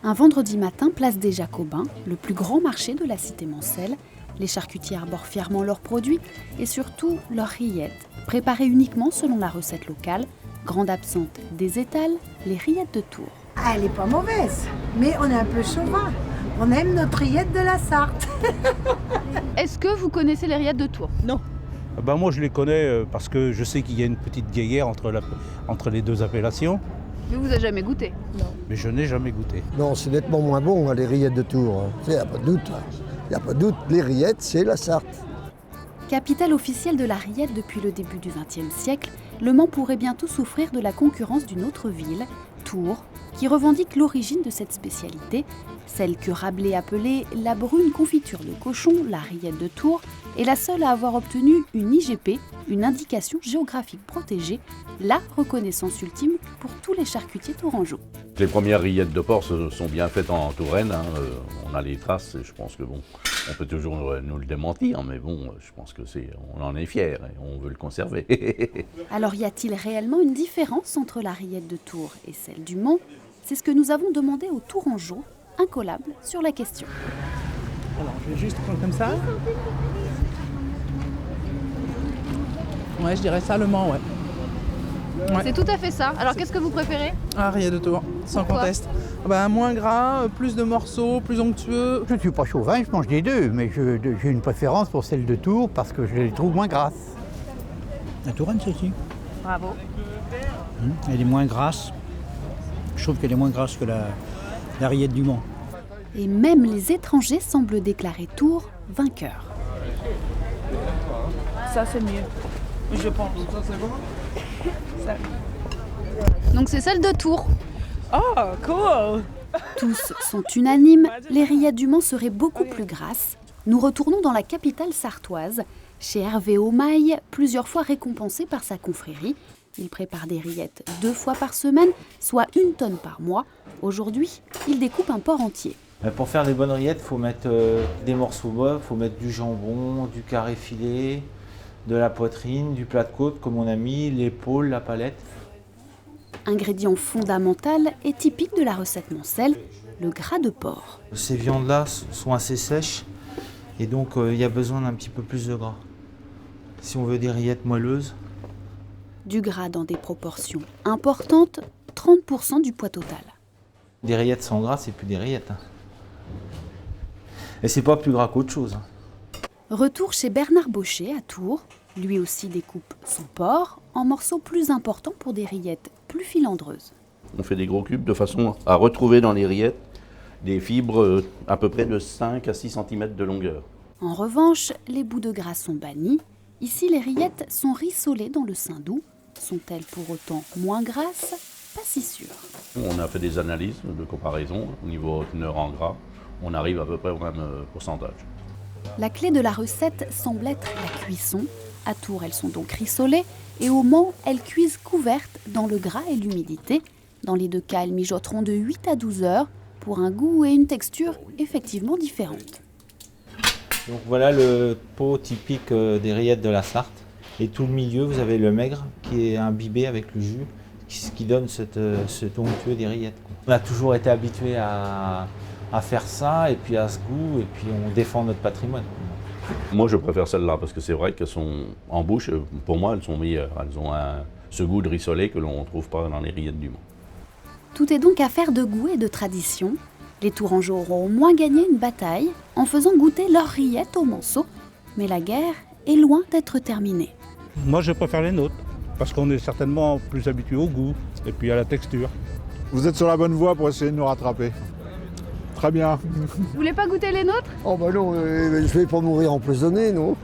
Un vendredi matin, place des Jacobins, le plus grand marché de la cité mancelle. Les charcutiers arborent fièrement leurs produits et surtout leurs rillettes, préparées uniquement selon la recette locale. Grande absente des étals, les rillettes de Tours. Ah, elle n'est pas mauvaise, mais on est un peu chauvin. On aime notre rillette de la Sarthe. Est-ce que vous connaissez les rillettes de Tours? Non. Moi je les connais parce que je sais qu'il y a une petite guéguerre entre les deux appellations. Mais vous n'avez jamais goûté? Non. Mais je n'ai jamais goûté. Non, c'est nettement moins bon, les rillettes de Tours. Il n'y a pas de doute. Il n'y a pas de doute, les rillettes, c'est la Sarthe. Capitale officielle de la rillette depuis le début du XXe siècle, Le Mans pourrait bientôt souffrir de la concurrence d'une autre ville, Tours, qui revendique l'origine de cette spécialité, celle que Rabelais appelait la brune confiture de cochon, la rillette de Tours, est la seule à avoir obtenu une IGP, une indication géographique protégée, la reconnaissance ultime pour tous les charcutiers tourangeaux. Les premières rillettes de porc sont bien faites en Touraine, on a les traces et je pense que bon, on peut toujours nous le démentir, mais bon, je pense que on en est fiers et on veut le conserver. Alors y a-t-il réellement une différence entre la rillette de Tours et celle du Mans? C'est ce que nous avons demandé aux Tourangeaux, incollables sur la question. Alors, je vais juste prendre comme ça. Ouais, je dirais ça, Le Mans, ouais. C'est tout à fait ça. Alors qu'est-ce que vous préférez? Ah, rillette de Tours, sans Pourquoi? conteste. Moins gras, plus de morceaux, plus onctueux. Je ne suis pas chauvin, je mange des deux, mais j'ai une préférence pour celle de Tours parce que je les trouve moins grasses. La Touraine, celle-ci. Bravo. Elle est moins grasse. Je trouve qu'elle est moins grasse que la rillette du Mans. Et même les étrangers semblent déclarer Tours vainqueur. Ça, c'est mieux, je pense. Donc c'est celle de Tours. Oh, cool! Tous sont unanimes, les rillettes du Mans seraient beaucoup plus grasses. Nous retournons dans la capitale sartoise, chez Hervé Aumaille, plusieurs fois récompensé par sa confrérie. Il prépare des rillettes 2 fois par semaine, soit 1 tonne par mois. Aujourd'hui, il découpe un porc entier. Pour faire des bonnes rillettes, il faut mettre des morceaux bœufs, il faut mettre du jambon, du carré filet, de la poitrine, du plat de côte comme on a mis, l'épaule, la palette. Ingrédient fondamental et typique de la recette mancelle, le gras de porc. Ces viandes-là sont assez sèches et donc il y a besoin d'un petit peu plus de gras. Si on veut des rillettes moelleuses. Du gras dans des proportions importantes, 30% du poids total. Des rillettes sans gras, c'est plus des rillettes. Et c'est pas plus gras qu'autre chose. Retour chez Bernard Baucher à Tours. Lui aussi découpe son porc en morceaux plus importants pour des rillettes plus filandreuses. On fait des gros cubes de façon à retrouver dans les rillettes des fibres à peu près de 5 à 6 cm de longueur. En revanche, les bouts de gras sont bannis. Ici, les rillettes sont rissolées dans le sein doux. Sont-elles pour autant moins grasses? Pas si sûr. On a fait des analyses de comparaison au niveau teneur en gras. On arrive à peu près au même pourcentage. La clé de la recette semble être la cuisson. À Tours, elles sont donc rissolées et au Mans, elles cuisent couvertes dans le gras et l'humidité. Dans les 2 cas, elles mijoteront de 8 à 12 heures pour un goût et une texture effectivement différentes. Donc voilà le pot typique des rillettes de la Sarthe. Et tout le milieu, vous avez le maigre qui est imbibé avec le jus, ce qui donne ce onctueux des rillettes. On a toujours été habitués à faire ça et puis à ce goût et puis on défend notre patrimoine. Moi je préfère celle-là parce que c'est vrai qu'elles sont en bouche, pour moi elles sont meilleures. Elles ont ce goût de rissolé que l'on ne trouve pas dans les rillettes du Mans. Tout est donc affaire de goût et de tradition. Les Tourangeaux auront au moins gagné une bataille en faisant goûter leurs rillettes aux Manceaux. Mais la guerre est loin d'être terminée. Moi je préfère les nôtres parce qu'on est certainement plus habitué au goût et puis à la texture. Vous êtes sur la bonne voie pour essayer de nous rattraper. Très bien. Vous voulez pas goûter les nôtres? Oh non, je vais pas mourir empoisonné, non?